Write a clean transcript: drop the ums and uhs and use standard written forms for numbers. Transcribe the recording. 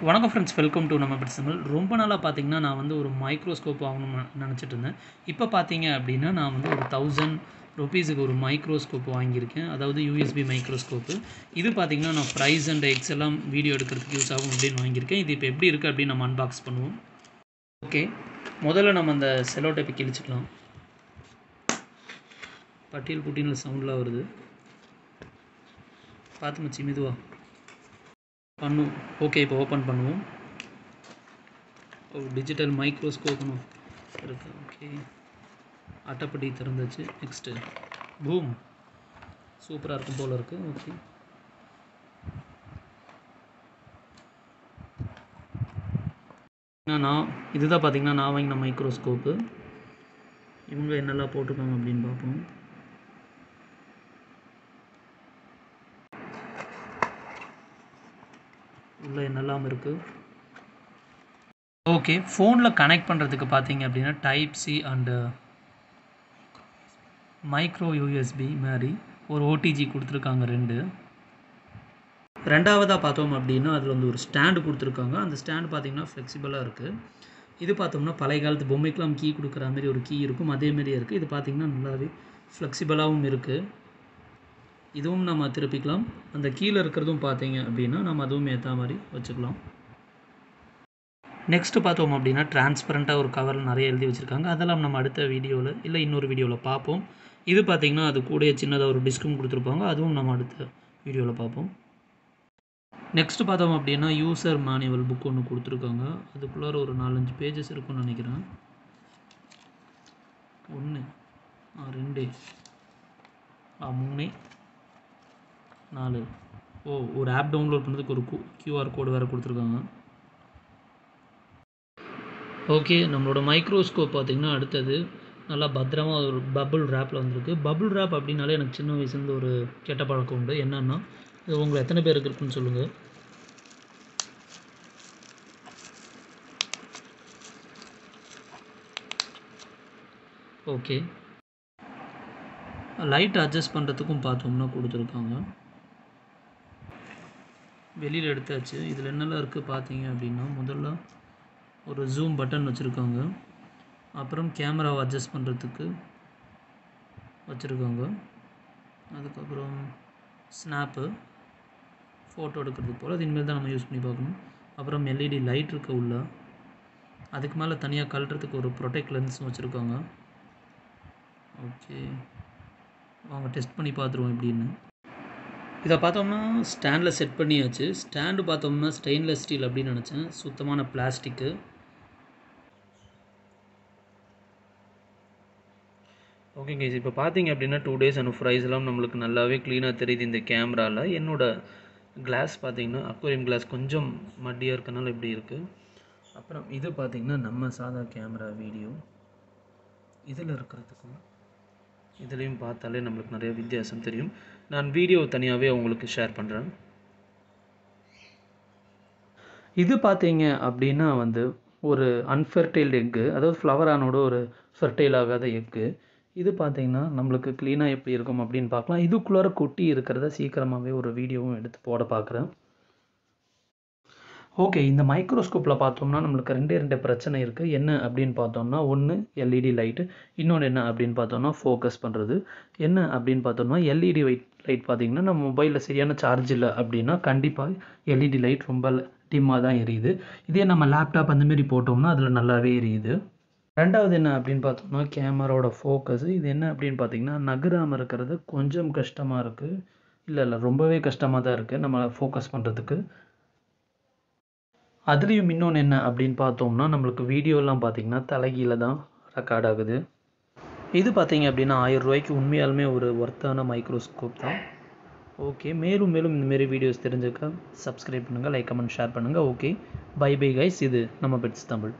வணக்கம் friends, welcome to நம்ம pets. ரொம்ப நாளாக பார்த்தீங்கன்னா நான் வந்து ஒரு மைக்ரோஸ்கோப் வாங்கணும்னு நினச்சிட்டு இருந்தேன். இப்போ பார்த்தீங்க அப்படின்னா நான் வந்து ஒரு 1000 ருபீஸுக்கு ஒரு மைக்ரோஸ்கோப் வாங்கியிருக்கேன். அதாவது யூஎஸ்பி மைக்ரோஸ்கோப்பு. இது பார்த்தீங்கன்னா நான் ப்ரைஸ் அண்ட் எக்ஸ் எல்லாம் வீடியோ எடுக்கிறதுக்கு யூஸ் ஆகும் அப்படின்னு வாங்கியிருக்கேன். இது இப்போ எப்படி இருக்குது அப்படின்னு நம்ம அன்பாக்ஸ் பண்ணுவோம். ஓகே, முதல்ல நம்ம அந்த செலோ டேப்பை கிழிச்சிக்கலாம். பட்டியல் புட்டின்னு சவுண்ட்லாம் வருது, பார்த்து மச்சி மெதுவா பண்ணும். ஓகே, இப்போ ஓப்பன் பண்ணுவோம். டிஜிட்டல் மைக்ரோஸ்கோப்னு இருக்குது. ஓகே, அட்டைப்பட்டி திறந்துச்சு. நெக்ஸ்ட்டு பூம், சூப்பராக இருக்கும் போல் இருக்குது. ஓகே, நான் இதுதான் பார்த்தீங்கன்னா நான் வாங்கின மைக்ரோஸ்கோப்பு. இவங்க என்னெல்லாம் போட்டிருக்காங்க அப்படின்னு பார்ப்போம். உள்ளே என்னெல்லாம் இருக்குது. ஓகே, ஃபோனில் கனெக்ட் பண்ணுறதுக்கு பார்த்தீங்க அப்படின்னா type C and micro USB மாதிரி ஒரு ஓடிஜி கொடுத்துருக்காங்க. ரெண்டாவதாக பார்த்தோம் அப்படின்னா அதில் வந்து ஒரு ஸ்டாண்டு கொடுத்துருக்காங்க. அந்த ஸ்டாண்டு பார்த்திங்கன்னா ஃப்ளெக்சிபிளாக இருக்குது. இது பார்த்தோம்னா பழைய காலத்து பொம்மைக்கெலாம் கீ கொடுக்குற மாதிரி ஒரு கீ இருக்கும், அதேமாரியே இருக்குது. இது பார்த்திங்கன்னா நல்லாவே ஃப்ளெக்சிபிளாகவும் இருக்குது. இதுவும் நம்ம திருப்பிக்கலாம். அந்த கீழே இருக்கிறதும் பார்த்தீங்க அப்படின்னா நம்ம அதுவும் ஏற்ற மாதிரி வச்சுக்கலாம். நெக்ஸ்ட்டு பார்த்தோம் அப்படின்னா டிரான்ஸ்பரண்ட்டாக ஒரு கவரில் நிறைய எழுதி வச்சுருக்காங்க. அதெல்லாம் நம்ம அடுத்த வீடியோவில் இல்லை இன்னொரு வீடியோவில் பார்ப்போம். இது பார்த்திங்கன்னா அது கூட சின்னதாக ஒரு டிஸ்கும் கொடுத்துருப்பாங்க, அதுவும் நம்ம அடுத்த வீடியோவில் பார்ப்போம். நெக்ஸ்ட்டு பார்த்தோம் அப்படின்னா யூசர் மேனுவல் புக் ஒன்று கொடுத்துருக்காங்க. அதுக்குள்ளார ஒரு 4-5 பேஜஸ் இருக்குன்னு நினைக்கிறேன். 1 2 3 4. ஒரு ஆப் டவுன்லோட் பண்ணுறதுக்கு ஒரு கியூஆர் கோடு வேறு கொடுத்துருக்காங்க. ஓகே, நம்மளோட மைக்ரோஸ்கோப் பார்த்திங்கன்னா அடுத்தது நல்லா பத்திரமாக ஒரு பபுள் ரேப்பில் வந்திருக்கு. பபுள் ரேப் அப்படின்னாலே எனக்கு சின்ன வயசுலேருந்து ஒரு கெட்ட பழக்கம் உண்டு. என்னென்னா, இது உங்களை எத்தனை பேருக்கு இருக்குன்னு சொல்லுங்கள். ஓகே, லைட் அட்ஜஸ்ட் பண்ணுறதுக்கும் பார்த்தோம்னா கொடுத்துருக்காங்க. வெளியில் எடுத்தாச்சு. இதில் என்னெல்லாம் இருக்குது பார்த்தீங்க அப்படின்னா, முதல்ல ஒரு ஜூம் பட்டன் வச்சுருக்காங்க. அப்புறம் கேமராவை அட்ஜஸ்ட் பண்ணுறதுக்கு வச்சுருக்காங்க. அதுக்கப்புறம் ஸ்னாப்பு, ஃபோட்டோ எடுக்கிறதுக்கு போல் அது இனிமேல் தான் நம்ம யூஸ் பண்ணி பார்க்கணும். அப்புறம் எல்இடி லைட் இருக்க உள்ள. அதுக்கு மேலே தனியாக கழட்டுறதுக்கு ஒரு ப்ரொடெக்ட் லென்ஸும் வச்சுருக்காங்க. ஓகே, அவங்க டெஸ்ட் பண்ணி பார்த்துருவோம் எப்படின்னு. இதை பார்த்தோம்னா ஸ்டாண்டில் செட் பண்ணியாச்சு. ஸ்டாண்டு பார்த்தோம்னா ஸ்டெயின்லெஸ் ஸ்டீல் அப்படின்னு நினச்சேன், சுத்தமான பிளாஸ்டிக்கு. ஓகேங்க, இப்போ பார்த்தீங்க அப்படின்னா 2 days அண்ட் ப்ரைஸ்லாம் நம்மளுக்கு நல்லாவே க்ளீனாக தெரியுது இந்த கேமராவில். என்னோடய கிளாஸ் பார்த்தீங்கன்னா அக்வேரியம் கிளாஸ் கொஞ்சம் மட்டியாக இருக்கனால இப்படி இருக்குது. அப்புறம் இது பார்த்திங்கன்னா நம்ம சாதா கேமரா வீடியோ. இதில் இருக்கிறதுக்கும் இதுலேயும் பார்த்தாலே நம்மளுக்கு நிறைய வித்தியாசம் தெரியும். நான் வீடியோ தனியாகவே உங்களுக்கு ஷேர் பண்ணுறேன். இது பார்த்தீங்க அப்படின்னா வந்து ஒரு அன்ஃபெர்டைல்டு எக்கு, அதாவது ஃப்ளவர் ஆனோட ஒரு ஃபெர்டைல் ஆகாத எக்கு. இது பார்த்திங்கன்னா நம்மளுக்கு க்ளீனாக எப்படி இருக்கும் அப்படின்னு பார்க்கலாம். இதுக்குள்ளார கொட்டி இருக்கிறத சீக்கிரமாகவே ஒரு வீடியோவும் எடுத்து போட பார்க்குறேன். ஓகே, இந்த மைக்ரோஸ்கோப்பில் பார்த்தோம்னா நம்மளுக்கு 2 பிரச்சனை இருக்குது. என்ன அப்படின்னு பார்த்தோம்னா, ஒன்று எல்இடி லைட்டு, இன்னொன்று என்ன அப்படின்னு பார்த்தோம்னா ஃபோக்கஸ் பண்ணுறது. என்ன அப்படின்னு பார்த்தோம்னா எல்இடி லைட் பார்த்திங்கன்னா நம்ம மொபைலில் சரியான சார்ஜ் இல்லை அப்படின்னா கண்டிப்பாக எல்இடி லைட் ரொம்ப டிம்மாக தான் எரியுது. இதே நம்ம லேப்டாப் அந்தமாரி போட்டோம்னா அதில் நல்லாவே எரியுது. ரெண்டாவது என்ன அப்படின்னு பார்த்தோம்னா கேமராவோட ஃபோக்கஸு. இது என்ன அப்படின்னு பார்த்தீங்கன்னா நகராமல் இருக்கிறது கொஞ்சம் கஷ்டமாக இருக்குது. இல்லை ரொம்பவே கஷ்டமாக தான் இருக்குது நம்ம ஃபோக்கஸ் பண்ணுறதுக்கு. அதுலேயும் இன்னொன்று என்ன அப்படின்னு பார்த்தோம்னா நம்மளுக்கு வீடியோலாம் பார்த்திங்கன்னா தலைகீழ தான் ரெக்கார்ட் ஆகுது. இது பார்த்திங்க அப்படின்னா 1000 ரூபாய்க்கு உண்மையாலுமே ஒரு ஒர்த்தான மைக்ரோஸ்கோப் தான். ஓகே, மேலும் இந்தமாரி வீடியோஸ் தெரிஞ்சுக்க சப்ஸ்கிரைப் பண்ணுங்கள், லைக் கமெண்ட் ஷேர் பண்ணுங்கள். Okay, bye guys. இது நம்ம பெட்ஸ் தமிழ்.